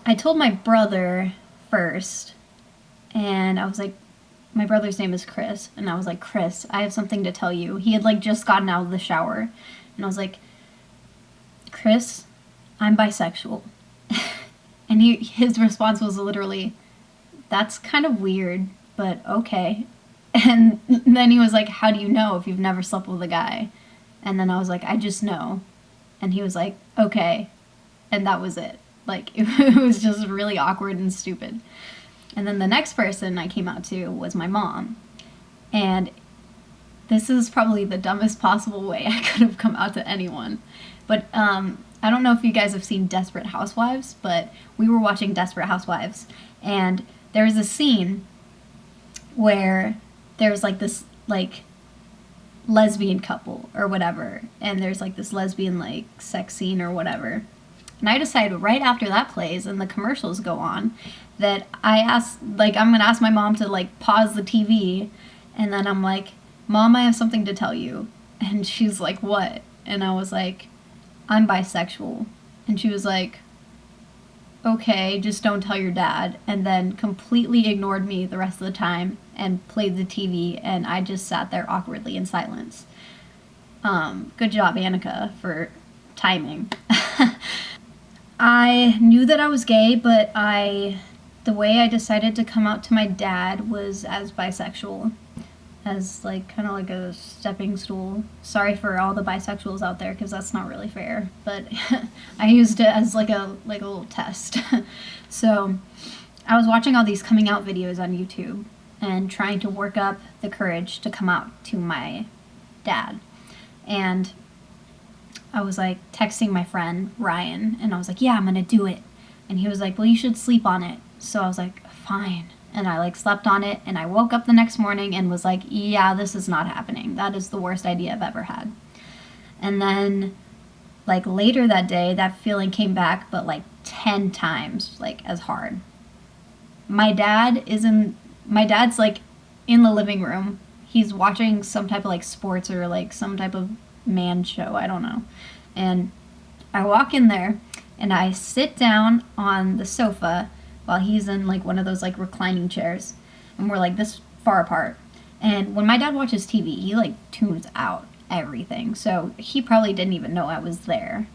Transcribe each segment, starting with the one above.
I told my brother first, and I was like, my brother's name is Chris, and I was like, Chris, I have something to tell you. He had like just gotten out of the shower, and I was like, Chris, I'm bisexual. And his response was literally, that's kind of weird, but okay. And then he was like, how do you know if you've never slept with a guy? And then I was like, I just know. And he was like, okay. And that was it. Like, it was just really awkward and stupid. And then the next person I came out to was my mom. And this is probably the dumbest possible way I could have come out to anyone. But I don't know if you guys have seen Desperate Housewives, but we were watching Desperate Housewives. And there was a scene where there's like this, like, lesbian couple or whatever. And there's like this lesbian, like, sex scene or whatever. And I decided right after that plays and the commercials go on that I'm going to ask my mom to like pause the TV. And then I'm like, Mom, I have something to tell you. And she's like, what? And I was like, I'm bisexual. And she was like, okay, just don't tell your dad. And then completely ignored me the rest of the time and played the TV. And I just sat there awkwardly in silence. Good job, Annika, for timing. I knew that I was gay, but the way I decided to come out to my dad was as bisexual, as like kind of like a stepping stool. Sorry for all the bisexuals out there, because that's not really fair, but I used it as like a little test. So I was watching all these coming out videos on YouTube and trying to work up the courage to come out to my dad. And I was like texting my friend Ryan, and I was like, yeah, I'm gonna do it. And he was like, well, you should sleep on it. So I was like, fine. And I like slept on it, and I woke up the next morning and was like, yeah, this is not happening. That is the worst idea I've ever had. And then like later that day, that feeling came back, but like 10 times like as hard. My dad's like in the living room. He's watching some type of like sports or like some type of man show, I don't know. And I walk in there and I sit down on the sofa while he's in like one of those like reclining chairs, and we're like this far apart. And when my dad watches TV, he like tunes out everything. So he probably didn't even know I was there.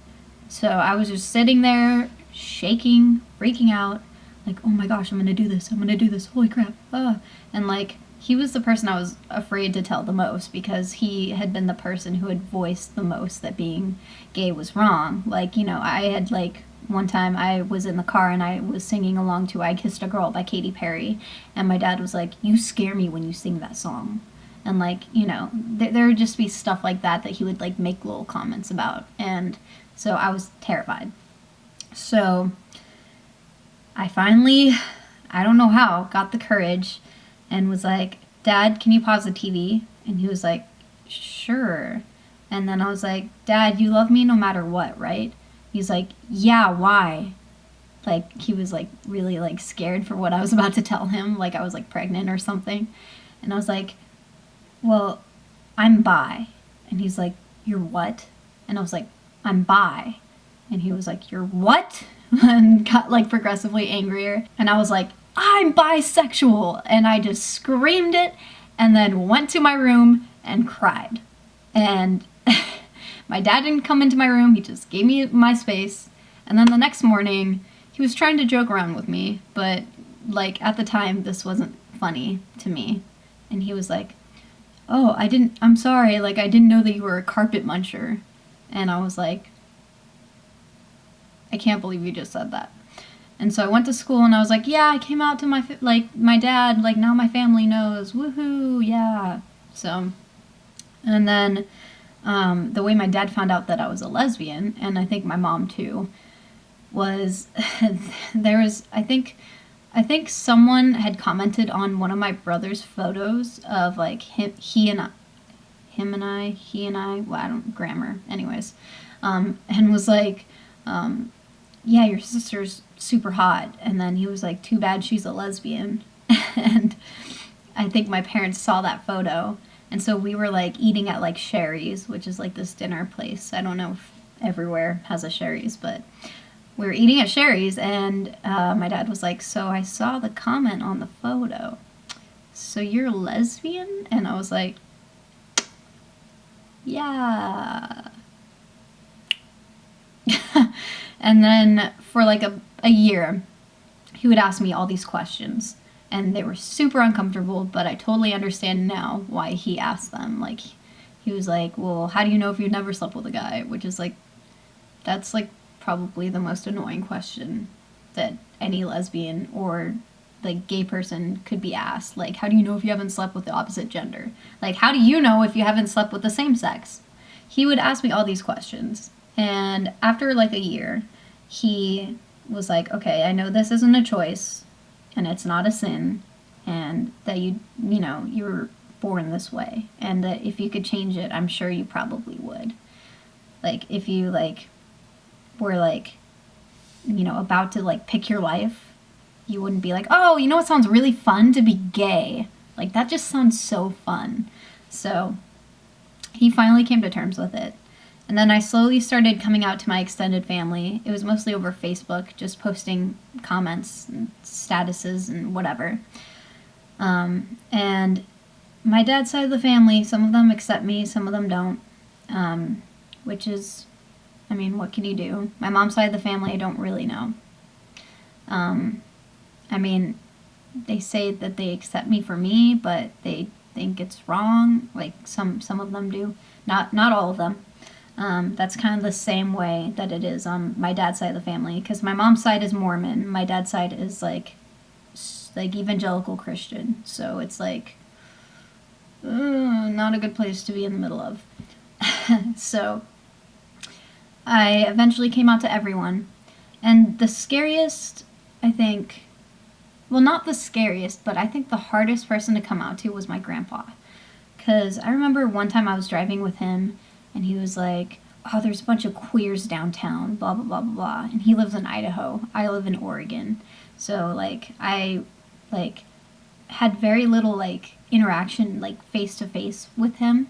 So I was just sitting there shaking, freaking out, like, oh my gosh, I'm gonna do this. I'm gonna do this. Holy crap. And like he was the person I was afraid to tell the most, because he had been the person who had voiced the most that being gay was wrong. Like, I had like one time I was in the car and I was singing along to I Kissed a Girl by Katy Perry, and my dad was like, you scare me when you sing that song. And like, there would just be stuff like that he would like make little comments about. And so I was terrified. So I finally, I don't know how, got the courage and was like, Dad, can you pause the TV? And he was like, sure. And then I was like, Dad, you love me no matter what, right? He's like, yeah, why? Like, he was like really like scared for what I was about to tell him, like I was like pregnant or something. And I was like, well, I'm bi. And he's like, you're what? And I was like, I'm bi. And he was like, you're what? And got like progressively angrier. And I was like, I'm bisexual. And I just screamed it and then went to my room and cried. And my dad didn't come into my room. He just gave me my space. And then the next morning, he was trying to joke around with me, but like at the time, this wasn't funny to me. And he was like, oh, I'm sorry. Like, I didn't know that you were a carpet muncher. And I was like, I can't believe you just said that. And so I went to school and I was like, yeah, I came out to my dad, like now my family knows, woohoo, yeah. So, and then the way my dad found out that I was a lesbian, and I think my mom too, was I think someone had commented on one of my brother's photos of like he and I, well, I don't, grammar, anyways, and was like, yeah, your sister's super hot. And then he was like, too bad she's a lesbian. And I think my parents saw that photo. And so we were like eating at like Sherry's, which is like this dinner place. I don't know if everywhere has a Sherry's, but we were eating at Sherry's, and my dad was like, so I saw the comment on the photo. So you're lesbian? And I was like, yeah. And then for like a year, he would ask me all these questions. And they were super uncomfortable, but I totally understand now why he asked them. Like, he was like, well, how do you know if you've never slept with a guy? Which is like, that's like probably the most annoying question that any lesbian or like gay person could be asked. Like, how do you know if you haven't slept with the opposite gender? Like, how do you know if you haven't slept with the same sex? He would ask me all these questions. And after like a year, he was like, okay, I know this isn't a choice and it's not a sin, and that you know, you're born this way, and that if you could change it, I'm sure you probably would. Like, if you like were like, you know, about to like pick your life, you wouldn't be like, oh, you know what sounds really fun? To be gay. Like, that just sounds so fun. So he finally came to terms with it. And then I slowly started coming out to my extended family. It was mostly over Facebook, just posting comments and statuses and whatever. And my dad's side of the family, some of them accept me, some of them don't. Which is, I mean, what can you do? My mom's side of the family, I don't really know. I mean, they say that they accept me for me, but they think it's wrong. Like, some of them do. Not all of them. That's kind of the same way that it is on my dad's side of the family, because my mom's side is Mormon, my dad's side is like evangelical Christian, so it's like not a good place to be in the middle of. So I eventually came out to everyone, and the scariest, I think, well, not the scariest, but I think the hardest person to come out to was my grandpa, because I remember one time I was driving with him, and he was like, oh, there's a bunch of queers downtown, blah, blah, blah, blah, blah. And he lives in Idaho. I live in Oregon. So, like, I, like, had very little, like, interaction, like, face-to-face with him.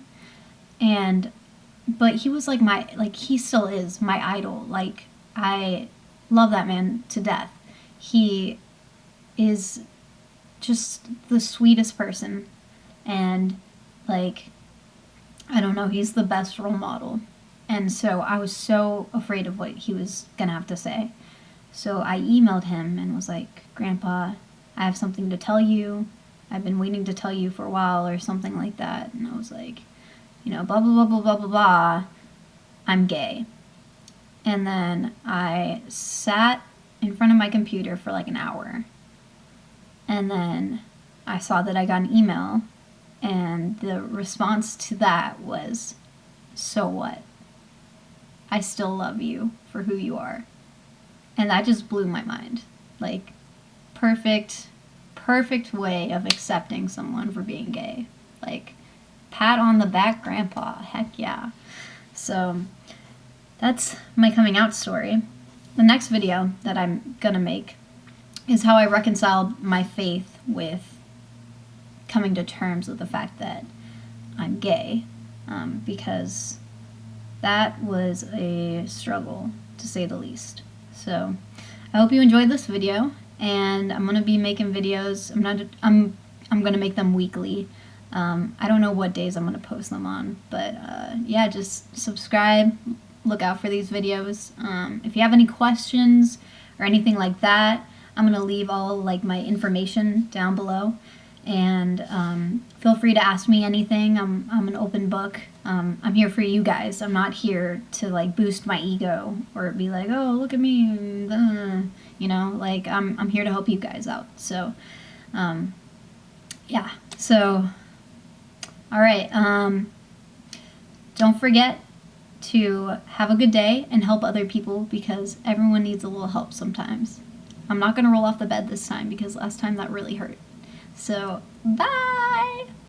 But he was, like, he still is my idol. Like, I love that man to death. He is just the sweetest person. And, like, I don't know, he's the best role model. And so I was so afraid of what he was gonna have to say. So I emailed him and was like, Grandpa, I have something to tell you. I've been waiting to tell you for a while, or something like that. And I was like, you know, blah, blah, blah, blah, blah, blah, blah. I'm gay. And then I sat in front of my computer for like an hour. And then I saw that I got an email. And the response to that was, so what? I still love you for who you are. And that just blew my mind. Like, perfect way of accepting someone for being gay. Like, pat on the back, Grandpa. Heck yeah. So, that's my coming out story. The next video that I'm gonna make is how I reconciled my faith with coming to terms with the fact that I'm gay, because that was a struggle, to say the least. So I hope you enjoyed this video, and I'm gonna be making videos. I'm gonna make them weekly. I don't know what days I'm gonna post them on, but yeah, just subscribe, look out for these videos. If you have any questions or anything like that, I'm gonna leave all like my information down below. And feel free to ask me anything. I'm an open book. I'm here for you guys. I'm not here to like boost my ego or be like, oh, look at me, you know, like I'm here to help you guys out. So yeah, so all right, don't forget to have a good day and help other people, because everyone needs a little help sometimes. I'm not gonna roll off the bed this time, because last time that really hurt. So, bye!